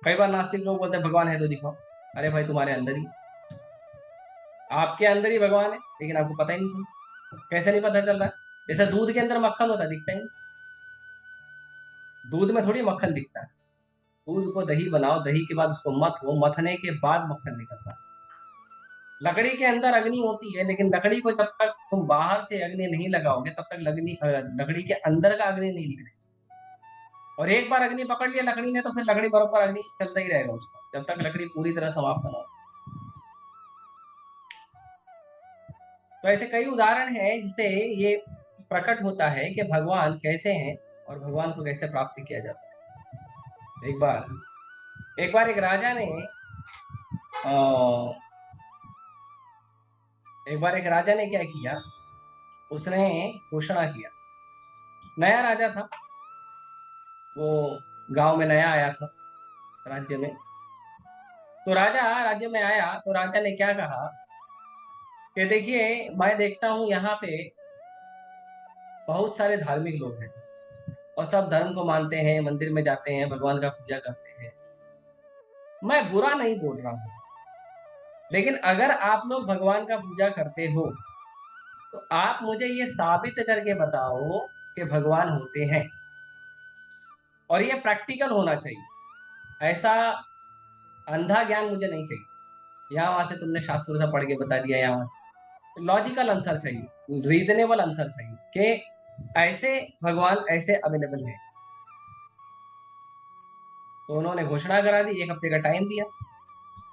कई बार नास्तिक लोग बोलते हैं भगवान है तो दिखाओ। अरे भाई तुम्हारे अंदर ही, आपके अंदर ही भगवान है, लेकिन आपको पता ही नहीं चल। कैसे नहीं पता चल रहा है? जैसे दूध के अंदर मक्खन होता है, दिखता ही नहीं। दूध में थोड़ी मक्खन दिखता है। दूध को दही बनाओ, दही के बाद उसको मत हो, मथने के बाद मक्खन निकलता है। लकड़ी के अंदर अग्नि होती है, लेकिन लकड़ी को जब तक तुम बाहर से अग्नि नहीं लगाओगे तब तक लकड़ी के अंदर का अग्नि नहीं निकलेगा। और एक बार अग्नि पकड़ लिया लकड़ी ने तो फिर लकड़ी बराबर अग्नि चलता ही रहेगा उसका, जब तक लकड़ी पूरी तरह समाप्त ना हो। तो ऐसे कई उदाहरण हैं जिससे ये प्रकट होता है कि भगवान कैसे हैं और भगवान को कैसे प्राप्त किया जाता है। एक बार एक राजा ने अ, एक बार एक राजा ने क्या किया, उसने घोषणा किया। नया राजा था वो, गांव में नया आया था राज्य में। तो राजा राज्य में आया तो राजा ने क्या कहा कि देखिए, मैं देखता हूँ यहाँ पे बहुत सारे धार्मिक लोग हैं और सब धर्म को मानते हैं, मंदिर में जाते हैं, भगवान का पूजा करते हैं। मैं बुरा नहीं बोल रहा हूँ, लेकिन अगर आप लोग भगवान का पूजा करते हो तो आप मुझे ये साबित करके बताओ कि भगवान होते हैं। और ये प्रैक्टिकल होना चाहिए। ऐसा अंधा ज्ञान मुझे नहीं चाहिए। यहाँ वहां से तुमने शास्त्रों से पढ़ के बता दिया, यहाँ से लॉजिकल आंसर चाहिए, रीजनेबल आंसर चाहिए कि ऐसे भगवान ऐसे अवेलेबल है। तो उन्होंने घोषणा करा दी, 1 हफ्ते का टाइम दिया।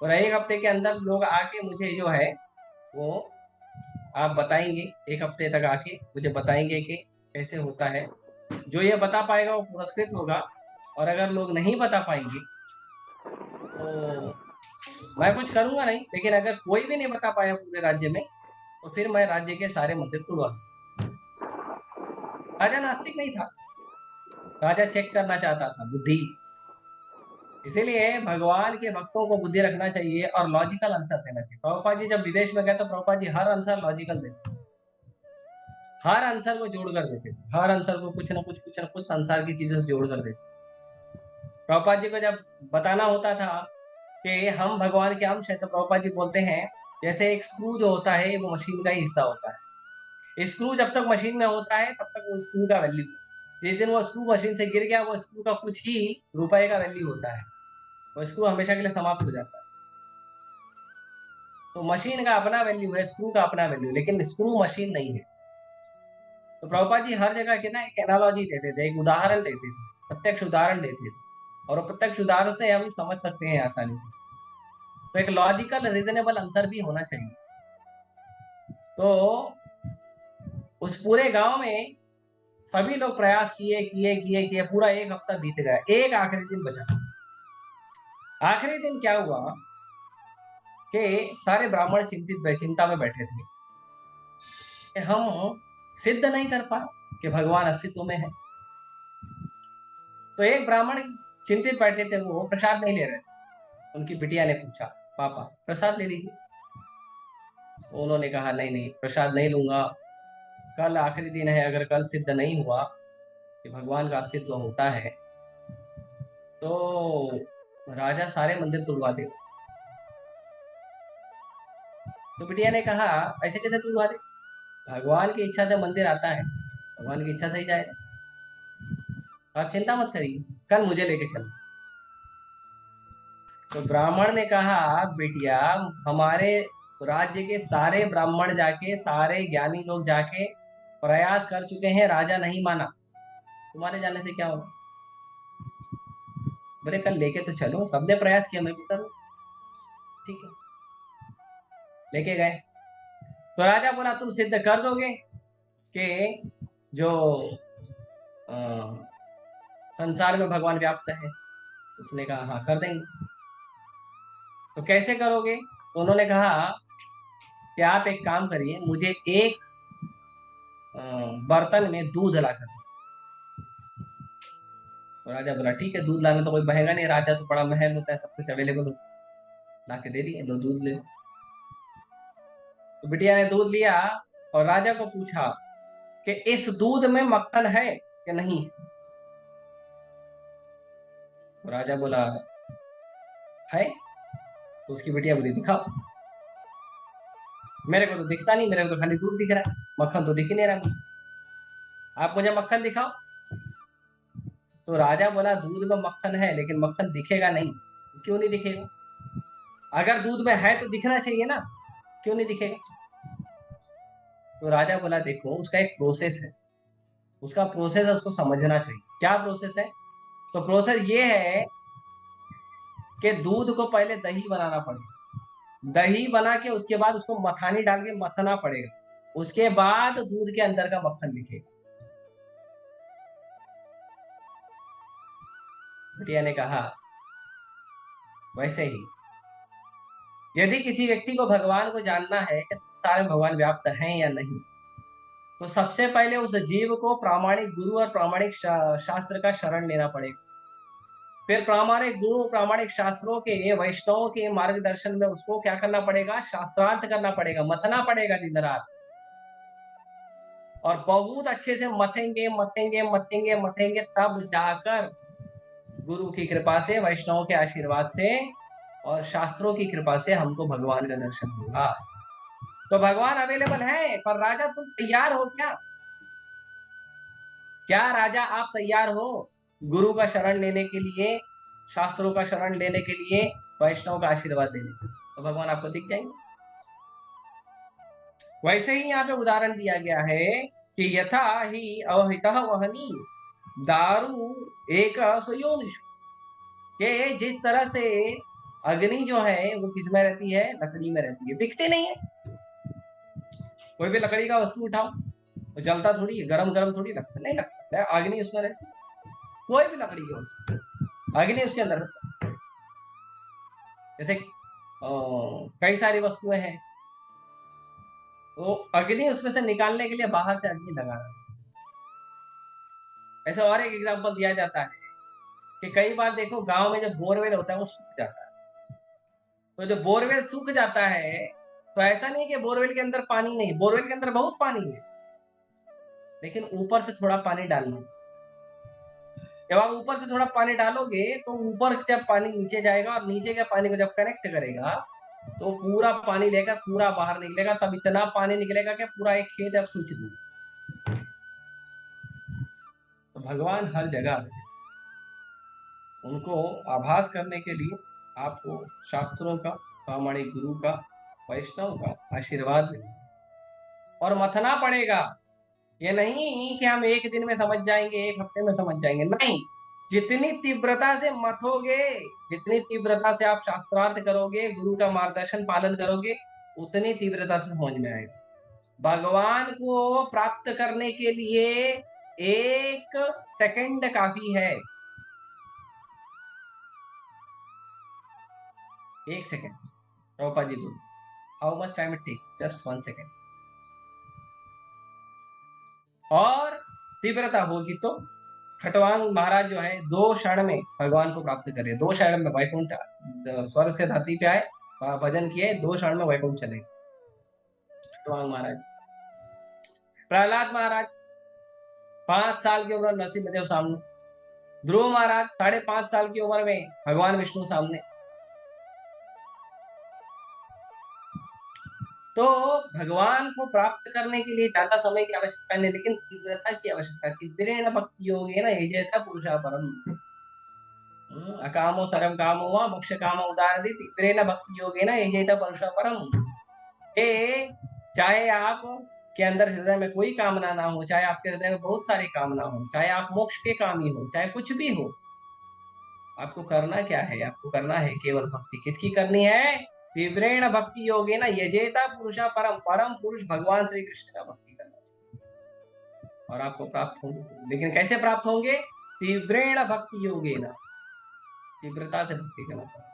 और 1 हफ्ते के अंदर लोग आके मुझे जो है वो आप बताएंगे, 1 हफ्ते तक आके मुझे बताएंगे कि कैसे होता है। जो ये बता पाएगा वो पुरस्कृत होगा, और अगर लोग नहीं बता पाएंगे तो मैं कुछ करूंगा नहीं। लेकिन अगर कोई भी नहीं बता पाया पूरे राज्य में तो फिर मैं राज्य के सारे मंदिर तोड़वा दूं। राजा नास्तिक नहीं था, राजा चेक करना चाहता था बुद्धि। इसीलिए भगवान के भक्तों को बुद्धि रखना चाहिए और लॉजिकल आंसर देना चाहिए। प्रभुपाद जी जब विदेश में गए तो प्रभुपाद जी हर आंसर लॉजिकल देते, हर आंसर को जोड़ कर देते थे, हर आंसर को कुछ ना कुछ संसार की चीजों से जोड़ कर देते। प्रभुपाद जी को जब बताना होता था कि हम भगवान के अंश है तो प्रभुपाद जी बोलते हैं जैसे एक स्क्रू जो होता है वो मशीन का ही हिस्सा होता है। स्क्रू जब तक मशीन में होता है तब तक वो स्क्रू का वैल्यू, जिस दिन वो स्क्रू मशीन से गिर गया वो स्क्रू का कुछ ही रुपए का वैल्यू होता है, वो स्क्रू हमेशा के लिए समाप्त हो जाता है। तो मशीन का अपना वैल्यू है, स्क्रू का अपना वैल्यू, लेकिन स्क्रू मशीन नहीं है। तो प्रभुपाद जी हर जगह के ना एक एनालॉजी देते थे, एक उदाहरण देते थे, प्रत्यक्ष उदाहरण देते थे। और वो प्रत्यक्ष उदाहरण से हम समझ सकते हैं आसानी से। तो एक लॉजिकल रीजनेबल आंसर भी होना चाहिए। तो उस पूरे गांव में सभी लोग प्रयास किए किए किए किए, पूरा 1 हफ्ता बीत गया, एक आखिरी दिन बचा। आखिरी दिन क्या हुआ कि सारे ब्राह्मण चिंता में बैठे थे कि हम सिद्ध नहीं कर पाए कि भगवान अस्तित्व में है। तो एक ब्राह्मण चिंतित बैठे थे, वो प्रसाद नहीं ले रहे थे। उनकी बिटिया ने पूछा, पापा प्रसाद ले लीजिए। तो उन्होंने कहा नहीं नहीं, प्रसाद नहीं लूंगा, कल आखिरी दिन है, अगर कल सिद्ध नहीं हुआ कि भगवान का अस्तित्व होता है तो राजा सारे मंदिर तुड़वा दे। तो बिटिया ने कहा ऐसे कैसे तुड़वा दे, भगवान की इच्छा से मंदिर आता है, भगवान की इच्छा से ही जाएगा। आप चिंता मत करिए, कल मुझे लेके चल। तो ब्राह्मण ने कहा बेटिया, हमारे राज्य के सारे ब्राह्मण जाके, सारे ज्ञानी लोग जाके प्रयास कर चुके हैं, राजा नहीं माना, तुम्हारे जाने से क्या होगा। बोले कल लेके तो चलो, सबने प्रयास किया, मैं भी करूँ। ठीक है, लेके गए। तो राजा बोला तुम सिद्ध कर दोगे कि जो अ, संसार में भगवान व्याप्त है। उसने कहा हाँ कर देंगे। तो कैसे करोगे? तो उन्होंने कहा कि आप एक काम करिए, मुझे एक अ, बर्तन में दूध ला कर दीजिए। तो राजा बोला ठीक है, दूध लाना तो कोई बहेगा नहीं, राजा तो बड़ा महल होता है, सब कुछ अवेलेबल होता है, ला के दे दिए, लो दूध ले। तो बिटिया ने दूध लिया और राजा को पूछा कि इस दूध में मक्खन है कि नहीं। तो राजा बोला है? तो उसकी बिटिया बोली दिखाओ। मेरे को तो दिखता नहीं, मेरे को तो खाली दूध दिख रहा है, मक्खन तो दिख ही नहीं रहा मुझे। आप मुझे मक्खन दिखाओ। तो राजा बोला दूध में मक्खन है लेकिन मक्खन दिखेगा नहीं। क्यों नहीं दिखेगा? अगर दूध में है तो दिखना चाहिए ना, क्यों नहीं दिखेगा? तो राजा बोला देखो उसका एक प्रोसेस है, उसका प्रोसेस है, उसको समझना चाहिए। क्या प्रोसेस है? तो प्रोसेस ये है कि दूध को पहले दही बनाना पड़ेगा, दही बना के उसके बाद उसको मथानी डाल के मथना पड़ेगा, उसके बाद दूध के अंदर का मक्खन दिखेगा। बिटिया ने कहा वैसे ही यदि किसी व्यक्ति को भगवान को जानना है कि संसार में भगवान व्याप्त हैं या नहीं, तो सबसे पहले उस जीव को प्रामाणिक गुरु और प्रामाणिक शास्त्र का शरण लेना पड़ेगा। फिर प्रामाणिक गुरु प्रामाणिक शास्त्रों के वैष्णवों के मार्गदर्शन में उसको क्या करना पड़ेगा? शास्त्रार्थ करना पड़ेगा, मथना पड़ेगा दिन रात। और बहुत अच्छे से मथेंगे मथेंगे मथेंगे मथेंगे, तब जाकर गुरु की कृपा से, वैष्णव के आशीर्वाद से और शास्त्रों की कृपा से हमको भगवान का दर्शन होगा। तो भगवान अवेलेबल है, पर राजा तुम तैयार हो क्या? क्या राजा आप तैयार हो गुरु का शरण लेने के लिए, शास्त्रों का शरण लेने के लिए, वैष्णव का आशीर्वाद लेने के लिए? तो भगवान आपको दिख जाएंगे। वैसे ही यहाँ पे उदाहरण दिया गया है कि यथा ही अवहित वहनी दारू एक सुयोनिषु, कि जिस तरह से अग्नि जो है वो किस में रहती है? लकड़ी में रहती है, दिखती नहीं है। कोई भी लकड़ी का वस्तु उठाओ, वो जलता थोड़ी है, गरम गरम थोड़ी लगता, नहीं लगता, अग्नि उसमें रहती है। कोई भी लकड़ी की वस्तु, अग्नि उसके अंदर रहता है। जैसे कई सारी वस्तुएं हैं, तो अग्नि उसमें से निकालने के लिए बाहर से अग्नि लगाना। ऐसे और एक एग्जांपल दिया जाता है कि कई बार देखो गांव में जब बोरवेल होता है वो सूख जाता है, तो जब बोरवेल सूख जाता है तो ऐसा नहीं कि बोरवेल के अंदर पानी नहीं, बोरवेल के अंदर बहुत पानी है, लेकिन ऊपर से थोड़ा पानी डालना। जब आप ऊपर से थोड़ा पानी डालोगे तो ऊपर जब पानी नीचे जाएगा और नीचे के पानी को जब कनेक्ट करेगा तो पूरा पानी लेकर पूरा बाहर निकलेगा, तब इतना पानी निकलेगा कि पूरा एक खेत आप सींच दो। तो भगवान हर जगह, उनको आभास करने के लिए आपको शास्त्रों का, प्रामाणिक गुरु का, वैष्णव का आशीर्वाद लेना और मथना पड़ेगा। ये नहीं कि हम एक दिन में समझ जाएंगे, एक हफ्ते में समझ जाएंगे, नहीं। जितनी तीव्रता से मथोगे, जितनी तीव्रता से आप शास्त्रार्थ करोगे, गुरु का मार्गदर्शन पालन करोगे, उतनी तीव्रता से समझ में आएगा। भगवान को प्राप्त करने के लिए 1 सेकंड काफी है। 1 सेकंड। प्रभुपाद जी बोलते, how much time it takes? Just 1 second. और तीव्रता होगी तो खटवांग महाराज जो है 2 क्षण में भगवान को प्राप्त करे, 2 क्षण में वैकुंठ, स्वर्ग से धरती पे आए, भजन किए, 2 क्षण में वैकुंठ चले खटवांग महाराज। प्रहलाद महाराज 5 साल की उम्र में नरसिंह सामने, ध्रुव महाराज 5.5 साल की उम्र में भगवान विष्णु सामने। तो भगवान को प्राप्त करने के लिए ज्यादा समय की आवश्यकता नहीं, लेकिन तीव्रता की आवश्यकता। तीव्रेण भक्ति योगेन यजेत पुरुषः परम। अकामो सर्व कामो वा मोक्ष काम उदारति तीव्रेण भक्ति योगेन यजेत पुरुषः परम। ये चाहे आप के अंदर हृदय में कोई कामना ना हो, चाहे आपके हृदय में बहुत सारी कामना हो, चाहे आप मोक्ष के कामी हो, चाहे कुछ भी हो, आपको करना क्या है? आपको करना है केवल भक्ति। किसकी करनी है? तीव्रेण भक्ति योगेन यजेता पुरुषा परम। परम पुरुष भगवान श्री कृष्ण का भक्ति करना चाहिए और आपको प्राप्त होंगे। लेकिन कैसे प्राप्त होंगे? तीव्रेण भक्ति योगेन, तीव्रता से भक्ति करना पड़ेगा।